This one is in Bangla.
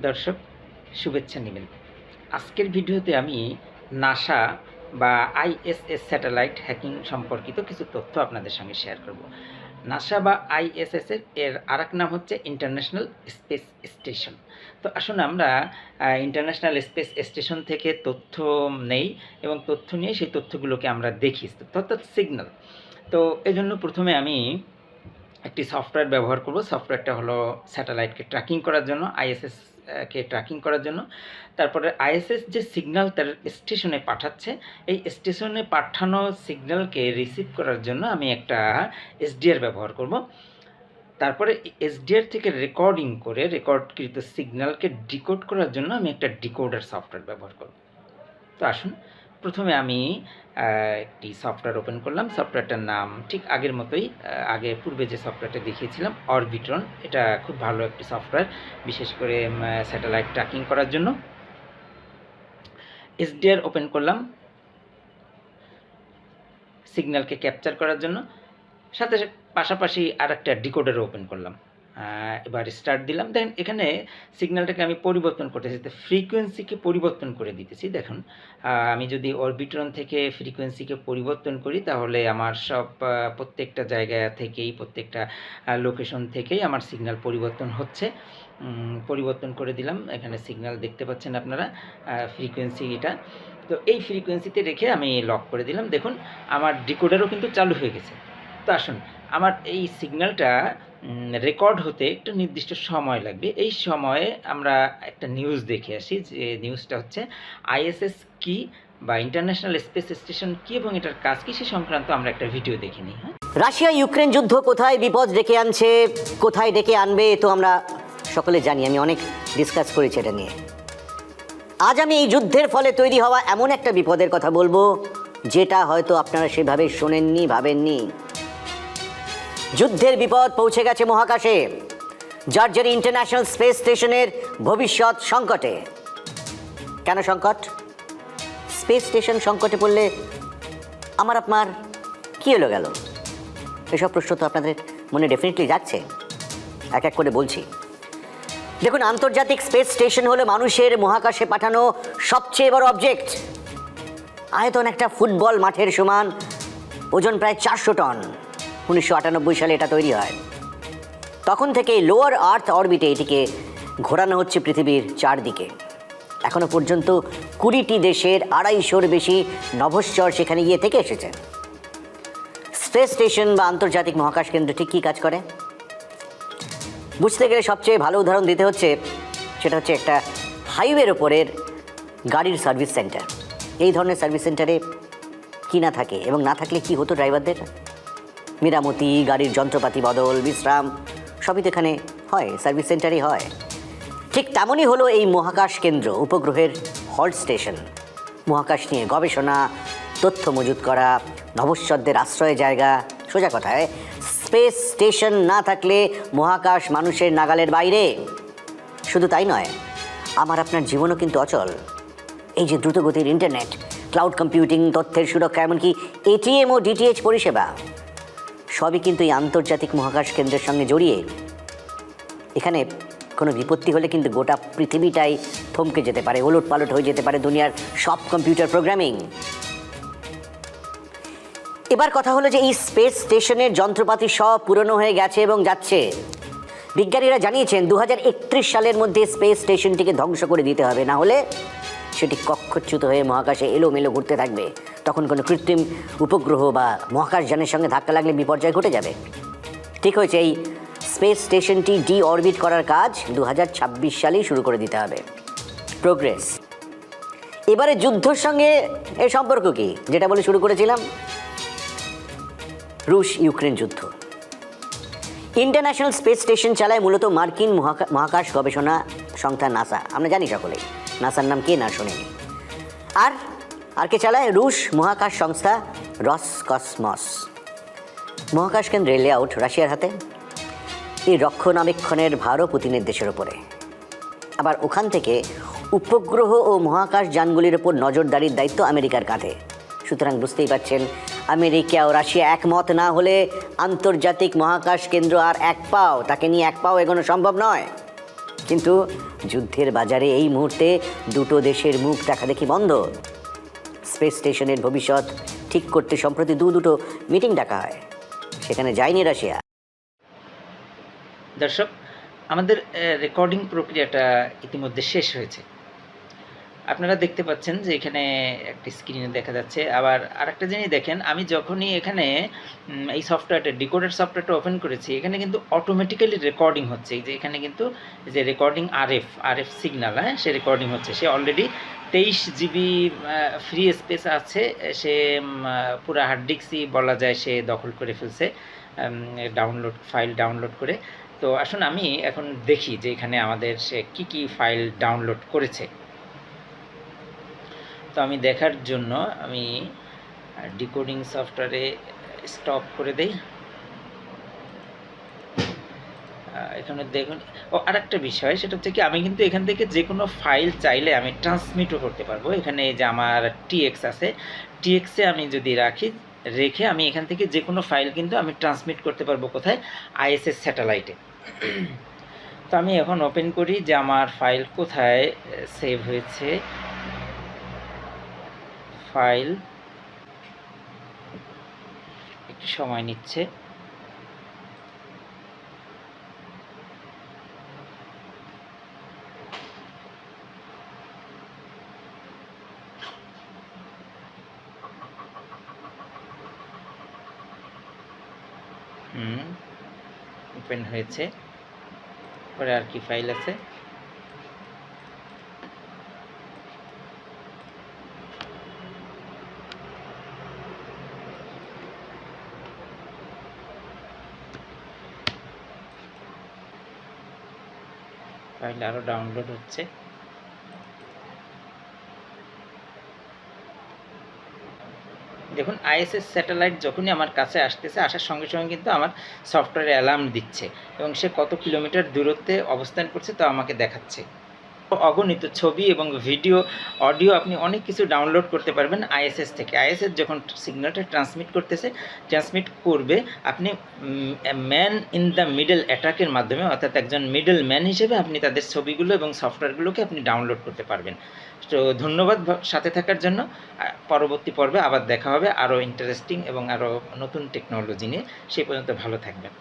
দর্শক শুভেচ্ছা নেবেন। আজকের ভিডিওতে আমি নাসা বা আইএসএস স্যাটেলাইট হ্যাকিং সম্পর্কিত কিছু তথ্য আপনাদের সঙ্গে শেয়ার করব। নাসা বা আইএসএস এর আরেক নাম হচ্ছে ইন্টারন্যাশনাল স্পেস স্টেশন। তো আসুন আমরা ইন্টারন্যাশনাল স্পেস স্টেশন থেকে তথ্য নেই এবং তথ্য নিয়ে সেই তথ্যগুলোকে আমরা দেখি, অর্থাৎ সিগন্যাল। তো এজন্য প্রথমে আমি একটি সফটওয়্যার ব্যবহার করব। সফটওয়্যারটা হলো স্যাটেলাইটকে ট্র্যাকিং করার জন্য, আইএসএস কে ট্র্যাকিং করার জন্য। তারপরে আইএসএস যে সিগন্যাল তার স্টেশনে পাঠাচ্ছে, এই স্টেশনে পাঠানো সিগন্যালকে রিসিভ করার জন্য আমি একটা এসডিআর ব্যবহার করব। তারপরে এসডিআর থেকে রেকর্ডিং করে রেকর্ডকৃত সিগন্যালকে ডিকোড করার জন্য আমি একটা ডিকোডার সফটওয়্যার ব্যবহার করব। তো আসুন প্রথমে আমি একটি সফটওয়্যার ওপেন করলাম। সফটওয়্যারটার নাম ঠিক আগের মতোই, আগে পূর্বে যে সফটওয়্যারটা দেখিয়েছিলাম, অরবিট্রন। এটা খুব ভালো একটি সফটওয়্যার, বিশেষ করে স্যাটেলাইট ট্র্যাকিং করার জন্য। এসডিআর ওপেন করলাম সিগন্যালকে ক্যাপচার করার জন্য, সাথে পাশাপাশি আর একটা ডিকোডারও ওপেন করলাম। এবার স্টার্ট দিলাম। দেখেন এখানে সিগন্যালটাকে আমি পরিবর্তন করতেছি, ফ্রিকোয়েন্সিকে পরিবর্তন করে দিতেছি। দেখুন আমি যদি অরবিট্রন থেকে ফ্রিকোয়েন্সিকে পরিবর্তন করি তাহলে আমার সব প্রত্যেকটা জায়গা থেকেই, প্রত্যেকটা লোকেশন থেকেই আমার সিগন্যাল পরিবর্তন হচ্ছে। পরিবর্তন করে দিলাম। এখানে সিগন্যাল দেখতে পাচ্ছেন আপনারা, ফ্রিকোয়েন্সি এটা। তো এই ফ্রিকোয়েন্সিতে রেখে আমি লক করে দিলাম। দেখুন আমার ডিকোডারও কিন্তু চালু হয়ে গেছে। তো আসুন আমার এই সিগন্যালটা রেকর্ড হতে একটু নির্দিষ্ট সময় লাগবে। এই সময়ে আমরা একটা নিউজ দেখে আসি, যে নিউজটা হচ্ছে আইএসএস কি বা ইন্টারন্যাশনাল স্পেস স্টেশন কি এবং এটার কাজ কি, সে সংক্রান্ত আমরা একটা ভিডিও দেখে নিই। হ্যাঁ, রাশিয়া ইউক্রেন যুদ্ধ কোথায় বিপদ ডেকে আনছে, কোথায় ডেকে আনবে, তো আমরা সকলে জানি। আমি অনেক ডিসকাস করেছি এটা নিয়ে। আজ আমি এই যুদ্ধের ফলে তৈরি হওয়া এমন একটা বিপদের কথা বলবো যেটা হয়তো আপনারা সেভাবে শোনেননি, ভাবেননি। যুদ্ধের বিপদ পৌঁছে গেছে মহাকাশে, যার জেরে ইন্টারন্যাশনাল স্পেস স্টেশনের ভবিষ্যৎ সংকটে। কেন সংকট? স্পেস স্টেশন সংকটে পড়লে আমার আপনার কী হলো গেল, এসব প্রশ্ন তো আপনাদের মনে ডেফিনেটলি যাচ্ছে। এক এক করে বলছি। দেখুন, আন্তর্জাতিক স্পেস স্টেশন হলো মানুষের মহাকাশে পাঠানো সবচেয়ে বড় অবজেক্ট। আয়তন একটা ফুটবল মাঠের সমান, ওজন প্রায় 400 টন। 1998 সালে এটা তৈরি হয়। তখন থেকে লোয়ার আর্থ অরবিটে এটিকে ঘোরানো হচ্ছে পৃথিবীর চারদিকে। এখনও পর্যন্ত 20টি দেশের 250-র বেশি নভশ্চর সেখানে গিয়ে থেকে এসেছে। স্পেস স্টেশন বা আন্তর্জাতিক মহাকাশ কেন্দ্র ঠিক কী কাজ করে বুঝতে গেলে সবচেয়ে ভালো উদাহরণ দিতে হচ্ছে, সেটা হচ্ছে একটা হাইওয়ের ওপরের গাড়ির সার্ভিস সেন্টার। এই ধরনের সার্ভিস সেন্টারে কি না থাকে এবং না থাকলে কি হতো ড্রাইভারদের? মেরামতি, গাড়ির যন্ত্রপাতি বদল, বিশ্রাম সবই তো এখানে হয়, সার্ভিস সেন্টারই হয়। ঠিক তেমনই হলো এই মহাকাশ কেন্দ্র, উপগ্রহের হল্ট স্টেশন। মহাকাশ নিয়ে গবেষণা, তথ্য মজুত করা, নভশ্চরদের আশ্রয় জায়গা। সোজা কথায়, স্পেস স্টেশন না থাকলে মহাকাশ মানুষের নাগালের বাইরে। শুধু তাই নয়, আমার আপনার জীবনও কিন্তু অচল। এই যে দ্রুতগতির ইন্টারনেট, ক্লাউড কম্পিউটিং, তথ্যের সুরক্ষা, এমনকি এটিএম ও ডিটিএইচ পরিষেবা সবই কিন্তু এই আন্তর্জাতিক মহাকাশ কেন্দ্রের সঙ্গে জড়িয়ে। এখানে কোনো বিপত্তি হলে কিন্তু গোটা পৃথিবীটাই থমকে যেতে পারে, ওলটপালট হয়ে যেতে পারে দুনিয়ার সব কম্পিউটার প্রোগ্রামিং। এবার কথা হলো যে এই স্পেস স্টেশনের যন্ত্রপাতি সব পুরনো হয়ে গেছে এবং যাচ্ছে। বিজ্ঞানীরা জানিয়েছেন 2031 সালের মধ্যে স্পেস স্টেশনটিকে ধ্বংস করে দিতে হবে, না হলে সেটি কক্ষচ্যুত হয়ে মহাকাশে এলোমেলো ঘুরতে থাকবে। তখন কোনো কৃত্রিম উপগ্রহ বা মহাকাশযানের সঙ্গে ধাক্কা লাগলে বিপর্যয় ঘটে যাবে। ঠিক হয়েছে, এই স্পেস স্টেশনটি ডি অরবিট করার কাজ 2026 সালেই শুরু করে দিতে হবে। প্রোগ্রেস। এবারে যুদ্ধের সঙ্গে এর সম্পর্ক কি, যেটা বলে শুরু করেছিলাম, রুশ ইউক্রেন যুদ্ধ। ইন্টারন্যাশনাল স্পেস স্টেশন চালায় মূলত মার্কিন মহাকাশ গবেষণা সংস্থা নাসা। আমরা জানি সকলেই, নাসার নাম কে না শোনেনি। আর কে চালায়? রুশ মহাকাশ সংস্থা রসকসমস। মহাকাশ কেন্দ্রের লেআউট রাশিয়ার হাতে, এই রক্ষণাবেক্ষণের ভারও পুতিনের দেশের ওপরে। আবার ওখান থেকে উপগ্রহ ও মহাকাশ যানগুলির ওপর নজরদারির দায়িত্ব আমেরিকার কাঁধে। সুতরাং বুঝতেই পারছেন, আমেরিকা ও রাশিয়া একমত না হলে আন্তর্জাতিক মহাকাশ কেন্দ্র আর তাকে নিয়ে এক পাও এগোনো সম্ভব নয়। কিন্তু যুদ্ধের বাজারে এই মুহূর্তে দুটো দেশের মুখ দেখাদেখি বন্ধ। স্পেস স্টেশনের ভবিষ্যৎ ঠিক করতে সম্প্রতি দুটো মিটিং ডাকা হয়, সেখানে যায়নি রাশিয়া। দর্শক, আমাদের রেকর্ডিং প্রক্রিয়াটা ইতিমধ্যে শেষ হয়েছে। আপনারা দেখতে পাচ্ছেন যে এখানে একটি স্ক্রিনে দেখা যাচ্ছে। আবার আরেকটা জিনিস দেখেন, আমি যখনই এখানে এই সফটওয়্যারটা ডিকোডার সফটওয়্যারটা ওপেন করেছি, এখানে কিন্তু অটোমেটিক্যালি রেকর্ডিং হচ্ছে। এই যে এখানে কিন্তু যে রেকর্ডিং আরএফ সিগন্যাল, হ্যাঁ, সে রেকর্ডিং হচ্ছে। সে অলরেডি 23 জিবি ফ্রি স্পেস আছে। সে পুরো হার্ড ডিস্কই বলা যায় সে দখল করে ফেলছে ফাইল ডাউনলোড করে। তো আসুন আমি এখন দেখি যে এখানে আমাদের সে কী ফাইল ডাউনলোড করেছে। তো আমি দেখার জন্য আমি ডিকোডিং সফটওয়্যারে স্টপ করে দেই। এখানে দেখুন, আরেকটা বিষয়, সেটা হচ্ছে কি, আমি কিন্তু এখান থেকে যে কোনো ফাইল চাইলে আমি ট্রান্সমিটও করতে পারবো। এখানে যে আমার টিএক্স আছে, টিএক্সে আমি যদি রেখে আমি এখান থেকে যে কোনো ফাইল কিন্তু আমি ট্রান্সমিট করতে পারবো। কোথায়? আইএসএস স্যাটেলাইটে। তো আমি এখন ওপেন করি যে আমার ফাইল কোথায় সেভ হয়েছে। ফাইল একটু সময় নিচ্ছে। ওপেন হয়েছে। পরে আর কি ফাইল আছে? ফাইল আরও ডাউনলোড হচ্ছে। দেখুন, আইএসএস স্যাটেলাইট যখনই আমার কাছে আসতেছে, আসার সঙ্গে সঙ্গে কিন্তু আমার সফটওয়্যারে অ্যালার্ম দিচ্ছে এবং সে কত কিলোমিটার দূরত্বে অবস্থান করছে তা আমাকে দেখাচ্ছে। অগণিত ছবি এবং ভিডিও, অডিও, আপনি অনেক কিছু ডাউনলোড করতে পারবেন আইএসএস থেকে। আইএসএস যখন সিগন্যালটা ট্রান্সমিট করবে, আপনি ম্যান ইন দ্য মিডল অ্যাটাকের মাধ্যমে, অর্থাৎ একজন মিডল ম্যান হিসেবে আপনি তাদের ছবিগুলো এবং সফটওয়্যারগুলোকে আপনি ডাউনলোড করতে পারবেন। তো ধন্যবাদ সাথে থাকার জন্য। পরবর্তী পর্বে আবার দেখা হবে আরও ইন্টারেস্টিং এবং আরও নতুন টেকনোলজি নিয়ে। সেই পর্যন্ত ভালো থাকবেন।